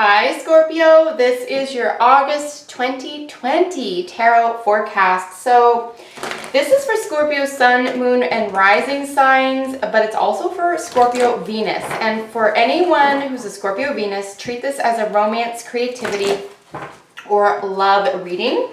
Hi Scorpio, this is your August 2020 tarot forecast. So this is for Scorpio sun, moon, and rising signs, but it's also for Scorpio Venus. And for anyone who's a Scorpio Venus, treat this as a romance, creativity, or love reading.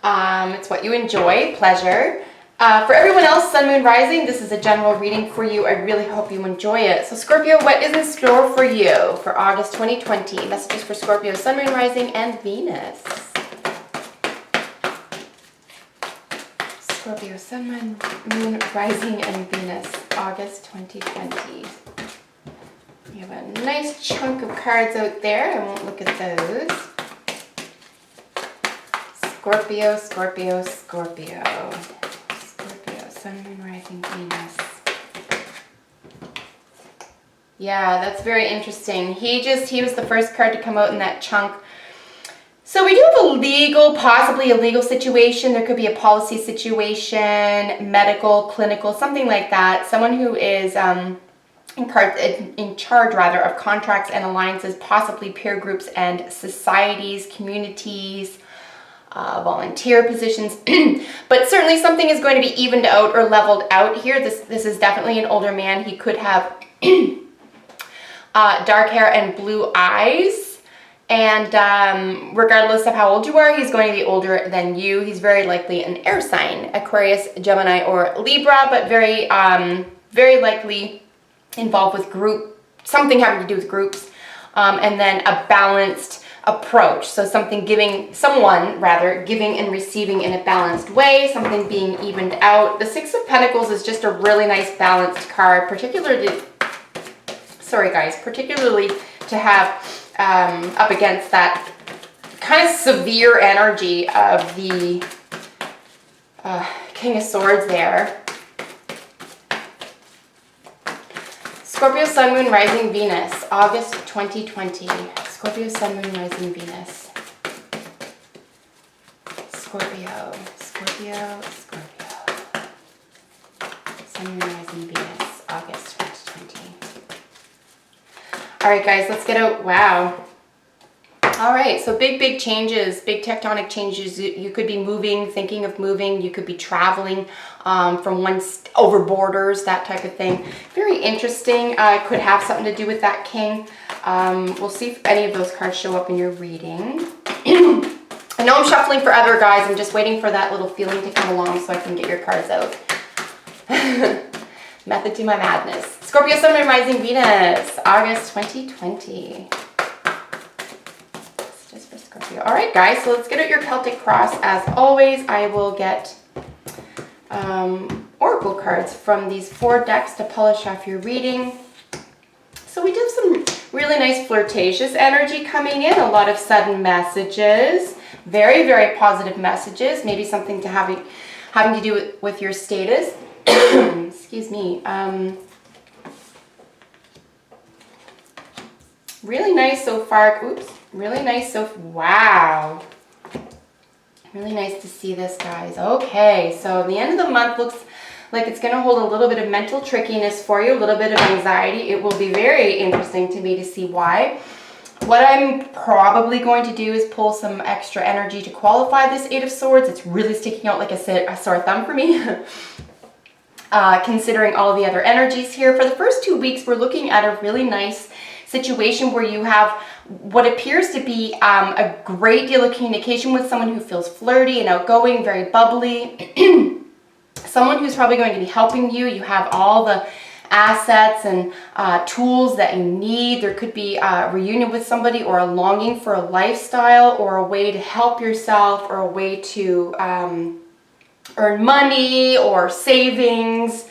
It's what you enjoy, pleasure. For everyone else, sun, moon, rising, this is a general reading for you. I really hope you enjoy it. So Scorpio, what is in store for you for August 2020? Messages for Scorpio, sun, moon, rising, and Venus. Scorpio, sun, moon, rising, and Venus, August 2020. We have a nice chunk of cards out there. I won't look at those. Scorpio, Scorpio, Scorpio. Sun, moon, rising, Venus. Yeah, that's very interesting. He was the first card to come out in that chunk. So we do have a legal, possibly a legal situation. There could be a policy situation, medical, clinical, something like that. Someone who is in charge of contracts and alliances, possibly peer groups and societies, communities, volunteer positions, but certainly something is going to be evened out or leveled out here. This is definitely an older man. He could have dark hair and blue eyes, and regardless of how old you are, he's going to be older than you. He's very likely an air sign, Aquarius, Gemini, or Libra, but very likely involved with something having to do with groups, and then a balanced approach. So someone giving and receiving in a balanced way, something being evened out. The Six of Pentacles is just a really nice balanced card, particularly to have up against that kind of severe energy of the King of Swords there. Scorpio, sun, moon, rising, Venus, August 2020. Scorpio, sun, moon, rising, Venus. Scorpio, Scorpio, Scorpio. Sun, moon, rising, Venus, August 2020. All right, guys, let's get out. Wow. All right, so big changes, big tectonic changes. You could be moving, thinking of moving. You could be traveling from over borders, that type of thing. Very interesting. Could have something to do with that king. We'll see if any of those cards show up in your reading. I know I'm shuffling for other guys. I'm just waiting for that little feeling to come along so I can get your cards out. Method to my madness. Scorpio, sun, moon, rising, Venus, August 2020. All right, guys, so let's get out your Celtic Cross. As always, I will get oracle cards from these 4 decks to polish off your reading. So we do have some really nice flirtatious energy coming in, a lot of sudden messages, very positive messages, maybe something to having to do with your status. Excuse me. Really nice so far. Oops. Really nice. Wow. Really nice to see this, guys. Okay, so the end of the month looks like it's going to hold a little bit of mental trickiness for you, a little bit of anxiety. It will be very interesting to me to see why. What I'm probably going to do is pull some extra energy to qualify this Eight of Swords. It's really sticking out like a sore thumb for me. Considering all the other energies here. For the first 2 weeks, we're looking at a really nice situation where you have what appears to be a great deal of communication with someone who feels flirty and outgoing, very bubbly. Someone who's probably going to be helping you. You have all the assets and tools that you need. There could be a reunion with somebody, or a longing for a lifestyle, or a way to help yourself, or a way to earn money, or savings,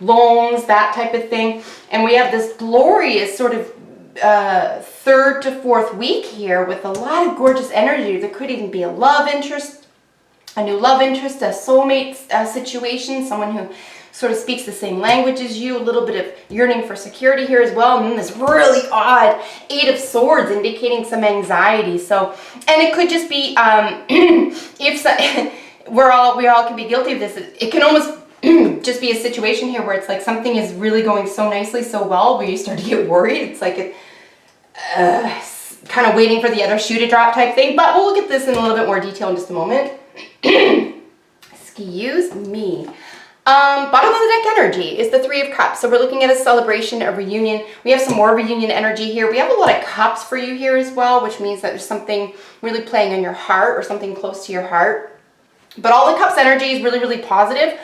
loans, that type of thing. And we have this glorious sort of 3rd to 4th week here with a lot of gorgeous energy. There could even be a love interest, a new love interest, a soulmate situation, someone who sort of speaks the same language as you, a little bit of yearning for security here as well, and then this really odd Eight of Swords indicating some anxiety. So, and it could just be, we all can be guilty of this. It can almost just be a situation here where it's like something is really going so nicely, so well, where you start to get worried. It's like it kind of waiting for the other shoe to drop type thing. But we'll look at this in a little bit more detail in just a moment. Excuse me. Bottom of the deck energy is the Three of Cups. So we're looking at a celebration, a reunion. We have some more reunion energy here. We have a lot of cups for you here as well, which means that there's something really playing on your heart or something close to your heart. But all the cups energy is really, really positive.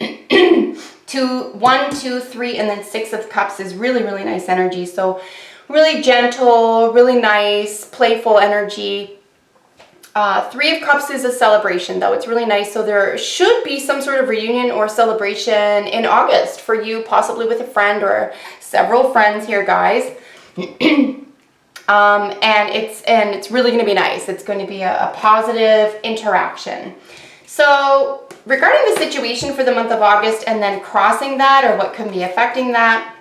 1, 2, 3, and then 6 of Cups is really, really nice energy. So really gentle, really nice, playful energy. 3 of Cups is a celebration, though. It's really nice. So there should be some sort of reunion or celebration in August for you, possibly with a friend or several friends here, guys. And it's really going to be nice. It's going to be a positive interaction. So regarding the situation for the month of August and then crossing that or what can be affecting that,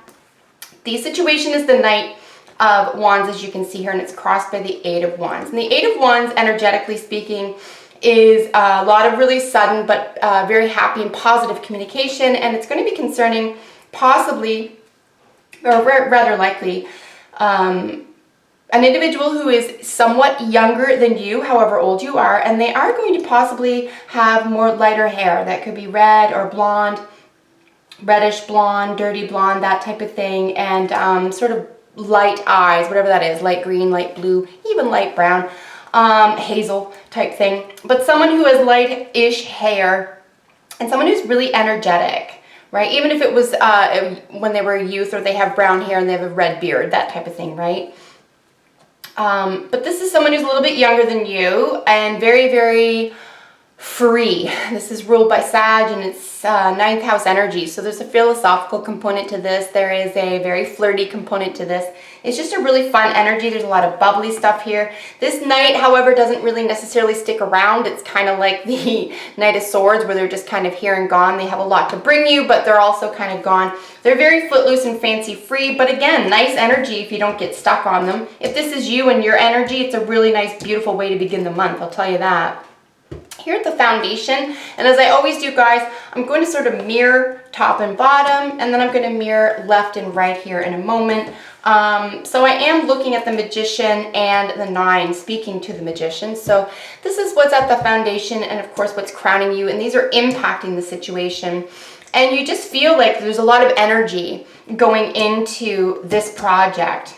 the situation is the Knight of Wands, as you can see here, and it's crossed by the 8 of Wands. And the 8 of Wands, energetically speaking, is a lot of really sudden but very happy and positive communication, and it's going to be concerning possibly, or rather likely, an individual who is somewhat younger than you, however old you are, and they are going to possibly have more lighter hair. That could be red or blonde, reddish blonde, dirty blonde, that type of thing, and sort of light eyes, whatever that is, light green, light blue, even light brown, hazel type thing. But someone who has light-ish hair and someone who's really energetic, right? Even if it was when they were a youth or they have brown hair and they have a red beard, that type of thing, right? But this is someone who's a little bit younger than you and very, very free. This is ruled by Sag and it's 9th house energy. So there's a philosophical component to this. There is a very flirty component to this. It's just a really fun energy. There's a lot of bubbly stuff here. This Knight, however, doesn't really necessarily stick around. It's kind of like the Knight of Swords where they're just kind of here and gone. They have a lot to bring you, but they're also kind of gone. They're very footloose and fancy free, but again, nice energy if you don't get stuck on them. If this is you and your energy, it's a really nice, beautiful way to begin the month. I'll tell you that. Here at the foundation, and as I always do, guys, I'm going to sort of mirror top and bottom, and then I'm going to mirror left and right here in a moment. So I am looking at the Magician and the 9, speaking to the Magician. So this is what's at the foundation and, of course, what's crowning you, and these are impacting the situation. And you just feel like there's a lot of energy going into this project.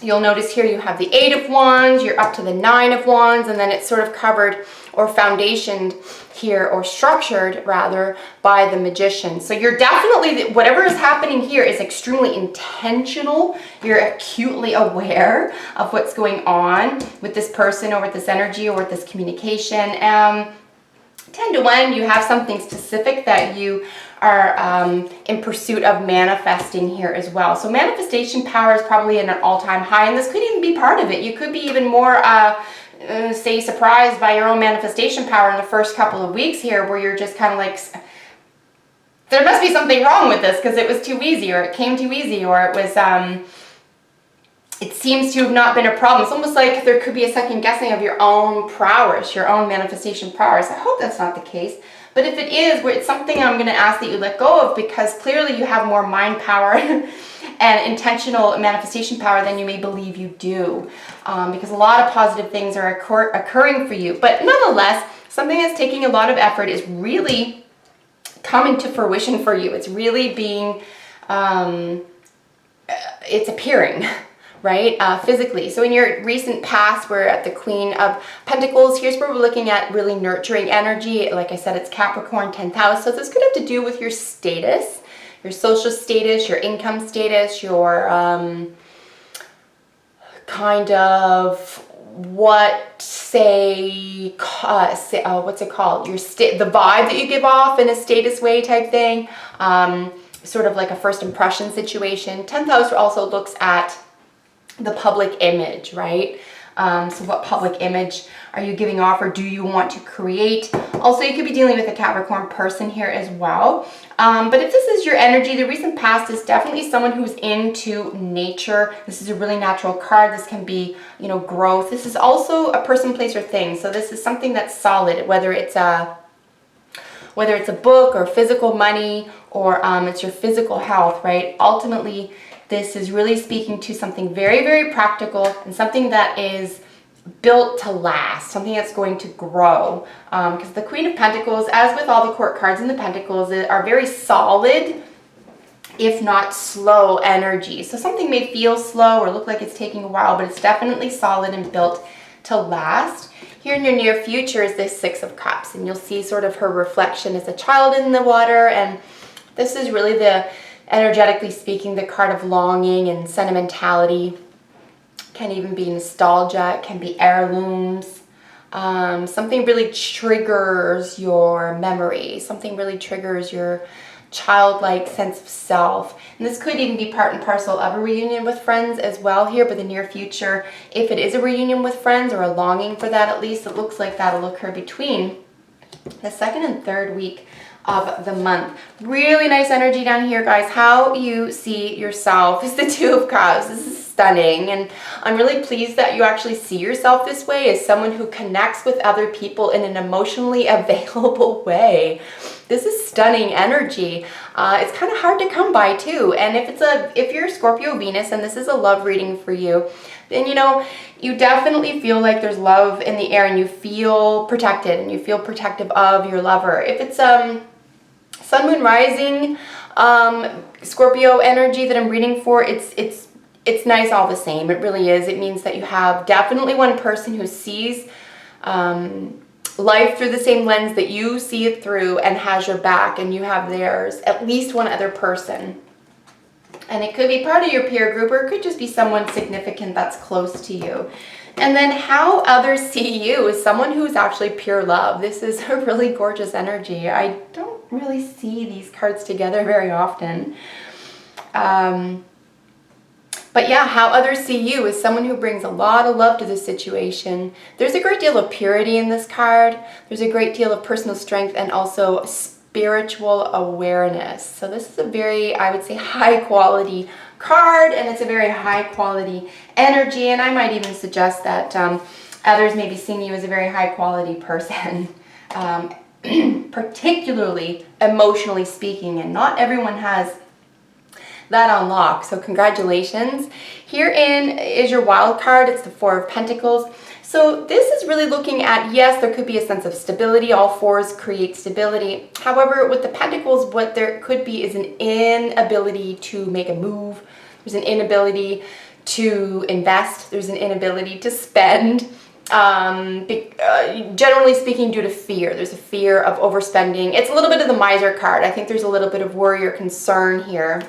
You'll notice here you have the 8 of Wands, you're up to the 9 of Wands, and then it's sort of covered or foundationed here, or structured rather, by the Magician. So you're definitely, whatever is happening here is extremely intentional. You're acutely aware of what's going on with this person or with this energy or with this communication. 10 to 1, you have something specific that you are in pursuit of manifesting here as well. So manifestation power is probably at an all-time high, and this could even be part of it. You could be even more, say, surprised by your own manifestation power in the first couple of weeks here, where you're just kind of like, there must be something wrong with this because it was too easy, or it came too easy, or it was, it seems to have not been a problem. It's almost like there could be a second guessing of your own prowess, your own manifestation prowess. I hope that's not the case. But if it is, it's something I'm going to ask that you let go of, because clearly you have more mind power and intentional manifestation power than you may believe you do. Because a lot of positive things are occurring for you. But nonetheless, something that's taking a lot of effort is really coming to fruition for you. It's really being, it's appearing. Right? Physically. So in your recent past, we're at the Queen of Pentacles. Here's where we're looking at really nurturing energy. Like I said, it's Capricorn 10th house. So this could have to do with your status, your social status, your income status, your kind of what, say, what's it called? Your the vibe that you give off in a status way type thing. Sort of like a first impression situation. 10th house also looks at the public image, right? So what public image are you giving off, or do you want to create? Also, you could be dealing with a Capricorn person here as well. But if this is your energy, the recent past is definitely someone who's into nature. This is a really natural card. This can be, you know, growth. This is also a person, place, or thing. So this is something that's solid, whether it's a book or physical money, or it's your physical health, right? Ultimately, This is really speaking to something very, very practical and something that is built to last, something that's going to grow. Because the Queen of Pentacles, as with all the court cards in the Pentacles, are very solid, if not slow energy. So something may feel slow or look like it's taking a while, but it's definitely solid and built to last. Here in your near future is this Six of Cups, and you'll see sort of her reflection as a child in the water, and this is really the, energetically speaking, the card of longing and sentimentality. Can even be nostalgia, it can be heirlooms. Something really triggers your memory, something really triggers your childlike sense of self. And this could even be part and parcel of a reunion with friends as well here, but the near future, if it is a reunion with friends or a longing for that, at least it looks like that'll occur between the second and third week of the month. Really nice energy down here, guys. How you see yourself is the Two of Cups. This is stunning, and I'm really pleased that you actually see yourself this way, as someone who connects with other people in an emotionally available way. This is stunning energy. It's kind of hard to come by too, and if you're Scorpio Venus and this is a love reading for you, then you definitely feel like there's love in the air, and you feel protected and you feel protective of your lover. If it's Sun, Moon, Rising Scorpio energy that I'm reading for, it's nice all the same. It really is. It means that you have definitely one person who sees life through the same lens that you see it through and has your back, and you have theirs. At least one other person. And it could be part of your peer group, or it could just be someone significant that's close to you. And then how others see you is someone who's actually pure love. This is a really gorgeous energy. I don't really see these cards together very often. But yeah, how others see you is someone who brings a lot of love to the situation. There's a great deal of purity in this card. There's a great deal of personal strength and also spiritual awareness. So this is a very, I would say, high quality card, and it's a very high quality energy, and I might even suggest that others may be seeing you as a very high quality person, particularly emotionally speaking, and not everyone has that unlock. So congratulations. Herein is your wild card. It's the Four of Pentacles. So this is really looking at, yes, there could be a sense of stability. All fours create stability. However, with the Pentacles, what there could be is an inability to make a move. There's an inability to invest. There's an inability to spend. Generally speaking, due to fear. There's a fear of overspending. It's a little bit of the miser card. I think there's a little bit of worry or concern here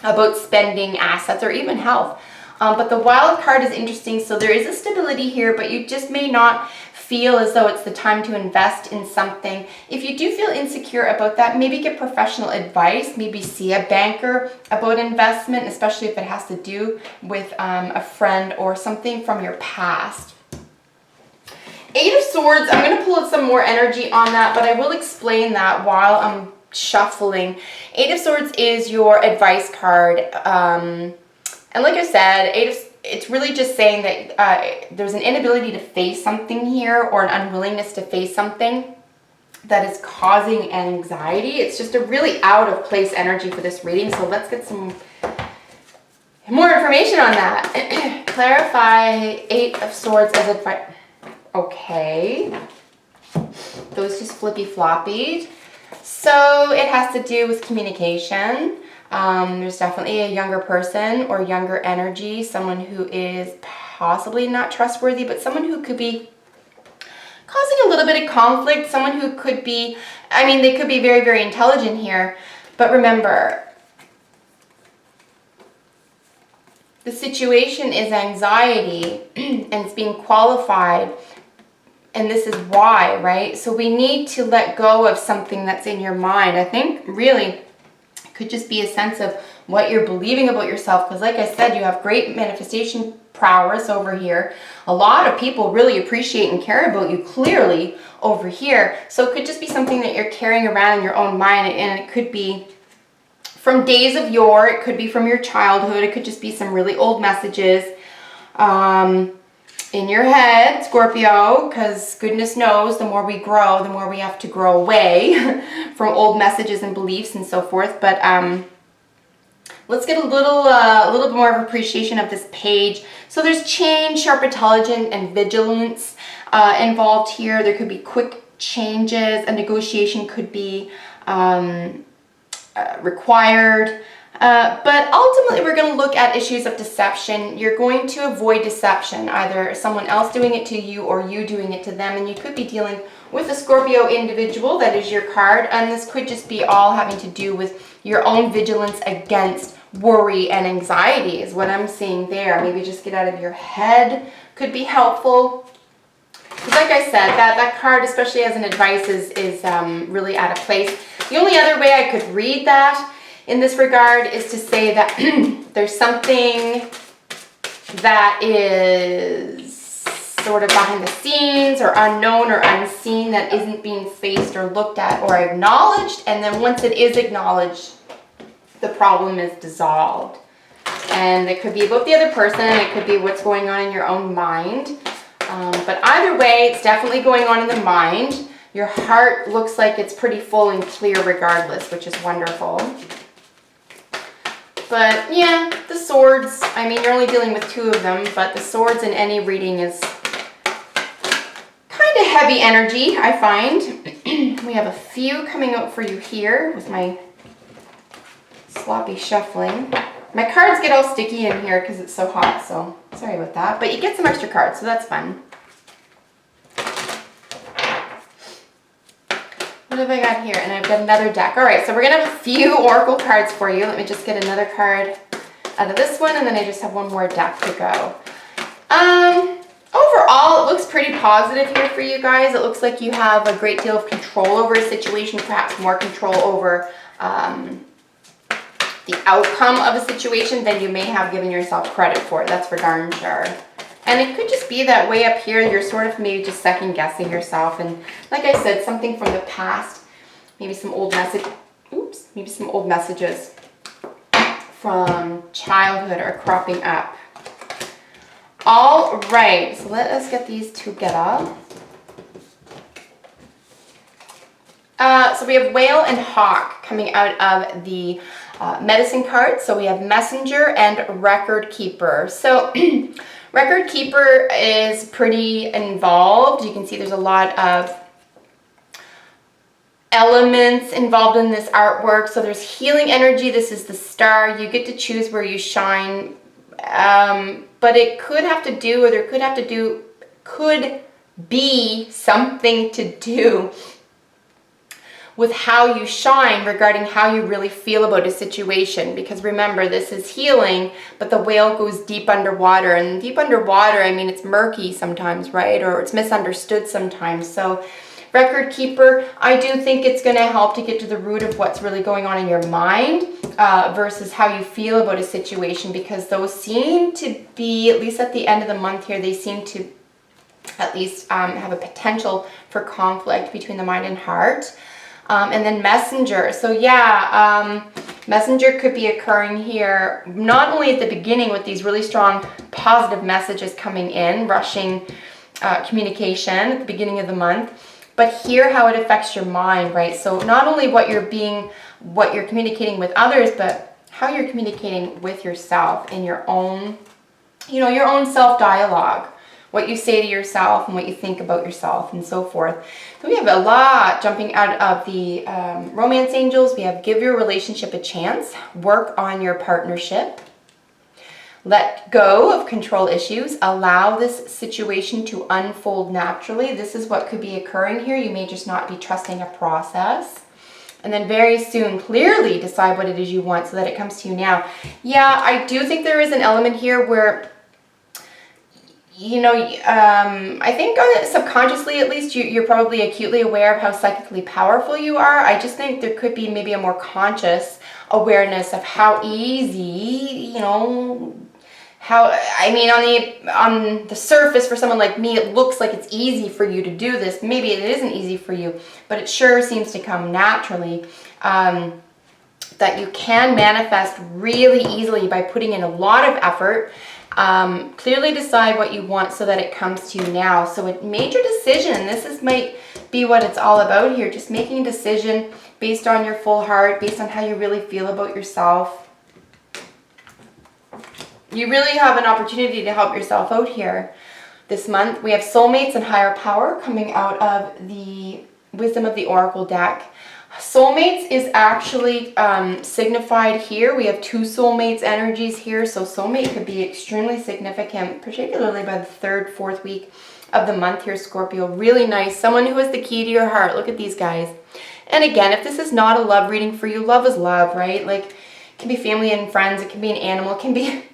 about spending assets or even health. But the wild card is interesting. So there is a stability here, but you just may not feel as though it's the time to invest in something. If you do feel insecure about that, maybe get professional advice. Maybe see a banker about investment, especially if it has to do with a friend or something from your past. Eight of Swords, I'm going to pull out some more energy on that, but I will explain that while I'm shuffling. Eight of Swords is your advice card. And like I said, it's really just saying that there's an inability to face something here, or an unwillingness to face something that is causing anxiety. It's just a really out of place energy for this reading. So let's get some more information on that. Clarify Eight of Swords as advice. Okay. Those just flippy floppied. So it has to do with communication. There's definitely a younger person or younger energy, someone who is possibly not trustworthy, but someone who could be causing a little bit of conflict, someone who could be, I mean, they could be very, very intelligent here, but remember, the situation is anxiety and it's being qualified, and this is why, right? So we need to let go of something that's in your mind. I think really could just be a sense of what you're believing about yourself, because like I said, you have great manifestation prowess over here. A lot of people really appreciate and care about you clearly over here. So it could just be something that you're carrying around in your own mind, and it could be from days of yore, it could be from your childhood, it could just be some really old messages in your head, Scorpio, because goodness knows the more we grow, the more we have to grow away from old messages and beliefs and so forth. But Let's get a little bit more of appreciation of this page. So there's change, sharp intelligence, and vigilance involved here. There could be quick changes. A negotiation could be required. But ultimately, we're going to look at issues of deception. You're going to avoid deception, either someone else doing it to you or you doing it to them. And you could be dealing with a Scorpio individual, that is your card. And this could just be all having to do with your own vigilance against worry and anxiety is what I'm seeing there. Maybe just get out of your head could be helpful. Because like I said, that card, especially as an advice, is really out of place. The only other way I could read that in this regard is to say that there's something that is sort of behind the scenes or unknown or unseen that isn't being faced or looked at or acknowledged. And then once it is acknowledged, the problem is dissolved. And it could be about the other person, it could be what's going on in your own mind. But either way, it's definitely going on in the mind. Your heart looks like it's pretty full and clear regardless, which is wonderful. But yeah, the swords, I mean, you're only dealing with 2 of them, but the swords in any reading is kind of heavy energy, I find. We have a few coming out for you here with my sloppy shuffling. My cards get all sticky in here because it's so hot, so sorry about that. But you get some extra cards, so that's fun. What have I got here? And I've got another deck. All right, so we're going to have a few oracle cards for you. Let me just get another card out of this one, and then I just have one more deck to go. Overall, it looks pretty positive here for you guys. It looks like you have a great deal of control over a situation, perhaps more control over the outcome of a situation than you may have given yourself credit for. That's for darn sure. And it could just be that way up here, you're sort of maybe just second guessing yourself. And like I said, something from the past, maybe some old messages from childhood are cropping up. All right, so let us get these together. So we have Whale and Hawk coming out of the medicine card. So we have Messenger and Record Keeper. So Record Keeper is pretty involved. You can see there's a lot of elements involved in this artwork. So there's healing energy. This is the star. You get to choose where you shine. But it could have to do, or there could be something to do with how you shine regarding how you really feel about a situation. Because remember, this is healing, but the whale goes deep underwater. And deep underwater, I mean, it's murky sometimes, right? Or it's misunderstood sometimes. So Record Keeper, I do think it's going to help to get to the root of what's really going on in your mind versus how you feel about a situation, because those seem to be, at least at the end of the month here, they seem to at least have a potential for conflict between the mind and heart. And then Messenger. So yeah, Messenger could be occurring here, not only at the beginning with these really strong positive messages coming in, rushing communication at the beginning of the month, but here how it affects your mind, right? So not only what you're communicating with others, but how you're communicating with yourself in your own, your own self-dialogue. What you say to yourself and what you think about yourself and so forth. So we have a lot jumping out of the romance angels. We have give your relationship a chance, work on your partnership, let go of control issues, allow this situation to unfold naturally. This is what could be occurring here. You may just not be trusting a process. And then very soon, clearly decide what it is you want so that it comes to you now. Yeah, I do think there is an element here where I think subconsciously at least you're probably acutely aware of how psychically powerful you are. I just think there could be maybe a more conscious awareness of how easy, on the surface for someone like me, it looks like it's easy for you to do this. Maybe it isn't easy for you, but it sure seems to come naturally. That you can manifest really easily by putting in a lot of effort. Clearly decide what you want so that it comes to you now. So a major decision, might be what it's all about here, just making a decision based on your full heart, based on how you really feel about yourself. You really have an opportunity to help yourself out here this month. We have soulmates and higher power coming out of the Wisdom of the Oracle deck. Soulmates is actually signified here. We have two soulmates energies here, so soulmate could be extremely significant, particularly by the 3rd, 4th week of the month here, Scorpio. Really nice. Someone who is the key to your heart. Look at these guys. And again, if this is not a love reading for you, love is love, right? Like, it can be family and friends. It can be an animal. It can be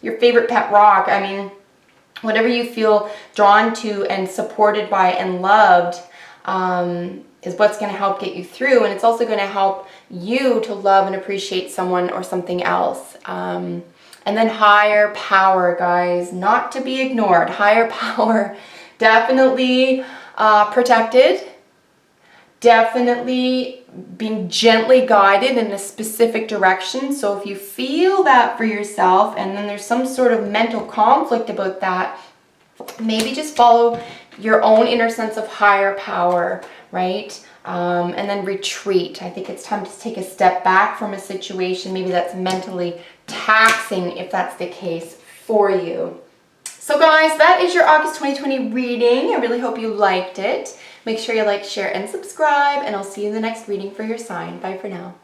your favorite pet rock. I mean, whatever you feel drawn to and supported by and loved is what's going to help get you through. And it's also going to help you to love and appreciate someone or something else. And then higher power, guys, not to be ignored. Higher power, definitely protected, definitely being gently guided in a specific direction. So if you feel that for yourself and then there's some sort of mental conflict about that, maybe just follow your own inner sense of higher power, right? And then retreat. I think it's time to take a step back from a situation. Maybe that's mentally taxing if that's the case for you. So guys, that is your August 2020 reading. I really hope you liked it. Make sure you like, share, and subscribe, and I'll see you in the next reading for your sign. Bye for now.